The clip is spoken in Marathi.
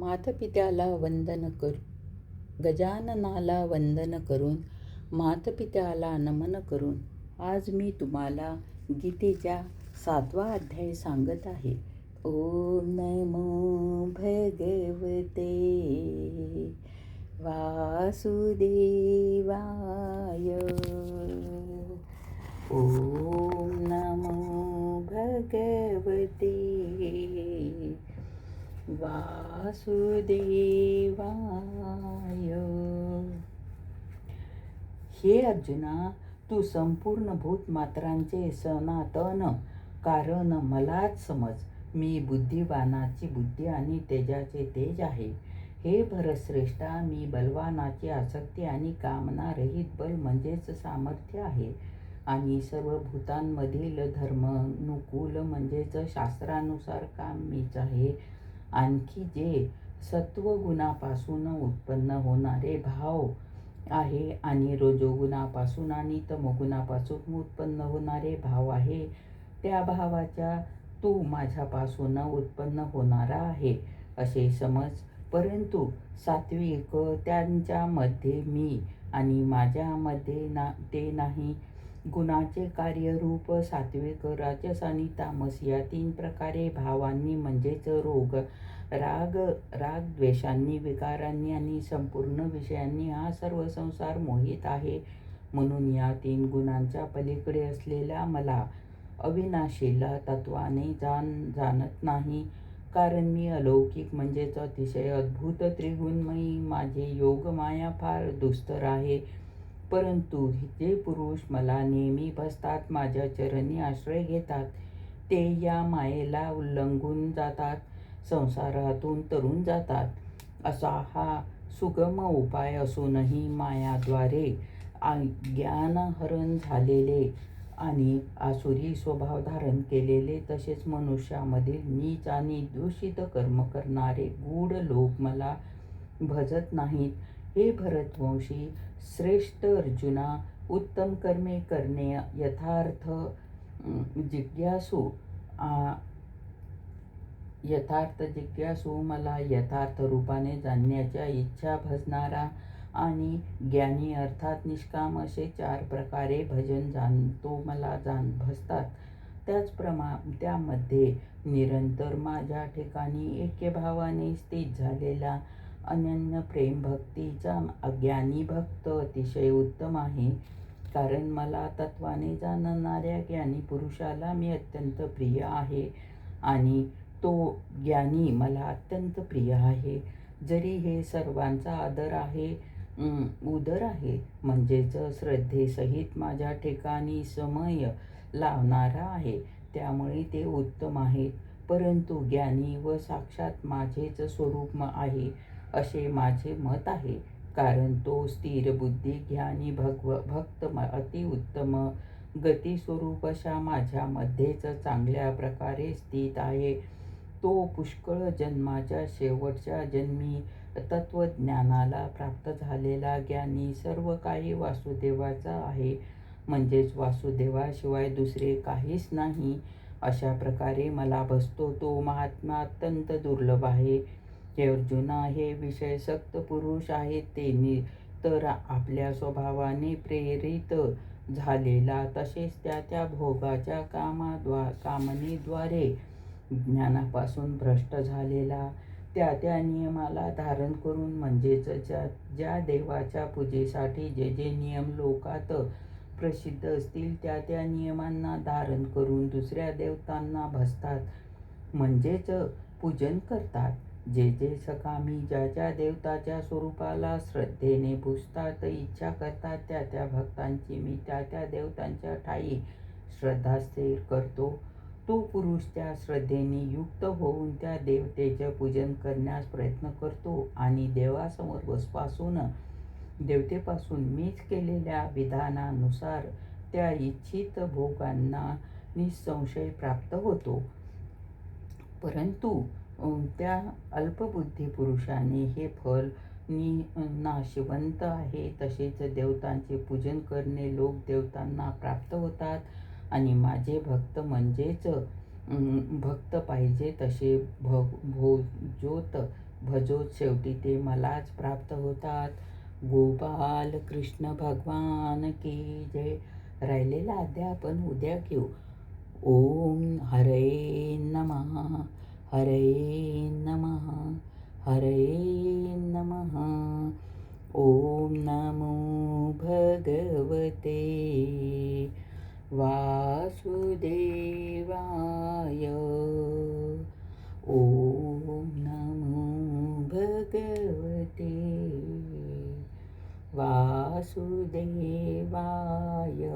मातपित्याला वंदन करू गजाननाला वंदन करून मातपित्याला नमन करून आज मी तुम्हाला गीतेच्या 7वा अध्याय सांगत आहे. ओम नमो भगवते वासुदेवाय. ओम नमो भगवते वासुदेवाय. हे अर्जुना, तू संपूर्ण भूतमात्रांचे सनातन कारण मलाच समज. मी बुद्धिवानाची बुद्धी आणि तेजाचे तेज आहे. हे भरतश्रेष्ठा, मी बलवानाची आसक्ती आणि कामना रहित बल म्हणजेच सामर्थ्य आहे. आणि सर्व भूतांमधील धर्मानुकूल म्हणजेच शास्त्रानुसार काम मीच आहे. आणखी जे सत्वगुणापासून उत्पन्न होणारे भाव आहे आणि रजोगुणापासून आणि तमोगुणापासून उत्पन्न होणारे भाव आहे, त्या भावाच्या तू माझ्यापासून उत्पन्न होणारा आहे असे समज. परंतु सात्विक त्यांच्यामध्ये मी आणि माझ्यामध्ये ते नाही. गुणाचे कार्यरूप सात्विक, राजस आणि तामस या 3 प्रकारे भावांनी म्हणजेच राग द्वेषांनी, विकारांनी आणि संपूर्ण विषयांनी हा सर्व संसार मोहित आहे. म्हणून या 3 गुणांच्या पलीकडे असलेल्या मला अविनाशीला तत्वाने जाणत नाही. कारण मी अलौकिक म्हणजेच अतिशय अद्भुत त्रिगुणमयी, माझे योग माया फार दुस्तर आहे. परंतु जे पुरुष मला नेहमी भजतात, माझ्या चरणी आश्रय घेतात, ते या मायेला उल्लंघून जातात, संसारातून तरून जातात. असा हा सुगम उपाय असूनही मायाद्वारे ज्ञानहरण झालेले आणि आसुरी स्वभाव धारण केलेले, तसेच मनुष्यामधील नीच आणि दूषित कर्म करणारे गूढ लोक मला भजत नाहीत. हे भरतवंशी श्रेष्ठ अर्जुना, उत्तम कर्मे करणे यथार्थ जिज्ञासू, मला यथार्थ रूपाने जाणण्याच्या इच्छा भजणारा आणि ज्ञानी अर्थात निष्काम असे 4 प्रकारे भजन मला भजतात. त्यामध्ये निरंतर माझ्या ठिकाणी ऐक्यभावाने स्थित झालेला अनन्य प्रेम भक्तीचा अज्ञानी भक्त अतिशय उत्तम आहे. कारण मला तत्वाने जाणणाऱ्या ज्ञानी पुरुषाला मी अत्यंत प्रिय आहे आणि तो ज्ञानी मला अत्यंत प्रिय आहे. जरी हे सर्वांचा उदर आहे म्हणजेच श्रद्धेसहित माझ्या ठिकाणी समय लावणारा आहे, त्यामुळे ते उत्तम आहेत. परंतु ज्ञानी व साक्षात माझेच स्वरूप आहे असे माझे मत आहे. कारण तो स्थिर बुद्धी ज्ञानी भक्त अतिउत्तम गतिस्वरूप अशा माझ्यामध्येच चांगल्या प्रकारे स्थित आहे. तो पुष्कळ जन्माच्या शेवटच्या जन्मी तत्वज्ञानाला प्राप्त झालेला ज्ञानी सर्व काही वासुदेवाचा आहे. म्हणजेच वासुदेवाशिवाय दुसरे काहीच नाही. अशा प्रकारे मला भजतो तो महात्मा अत्यंत दुर्लभ आहे. हे अर्जुना, हे विषयसक्त पुरुष आहेत ते तर आपल्या स्वभावाने प्रेरित झालेला, तसेच त्या भोगाच्या कामनेद्वारे ज्ञानापासून भ्रष्ट झालेला, त्या नियमाला धारण करून म्हणजेच ज्या देवाच्या पूजेसाठी जे नियम लोकात प्रसिद्ध असतील त्या नियमांना धारण करून दुसऱ्या देवतांना भजतात म्हणजेच पूजन करतात. जे सकामी ज्या देवताच्या स्वरूपाला श्रद्धेने पूजतात, इच्छा करतात, त्या भक्तांची मी त्या देवतांच्या ठायी श्रद्धा स्थिर करतो. तो पुरुष त्या श्रद्धेने युक्त होऊन त्या देवतेचे पूजन करण्यास प्रयत्न करतो आणि देवतेपासून मीच केलेल्या विधानानुसार त्या इच्छित भोगांना निसंशय प्राप्त होतो. परंतु त्या अल्पबुद्धी पुरुषाने हे फल नाशिवंत आहे. तसेच देवतांचे पूजन करणे लोक देवतांना प्राप्त होतात आणि माझे भक्त म्हणजेच भक्त पाहिजे तसे भोजोत भजोत शेवटी ते मलाच प्राप्त होतात. गोपाल कृष्ण भगवान की जय. राहिलेला अध्याय आपण उद्या घेऊ. ओम हरे नमः. हरे नमः. हरे नमः. ओम नमो भगवते वासुदेवाय. ओम नमो भगवते वासुदेवाय.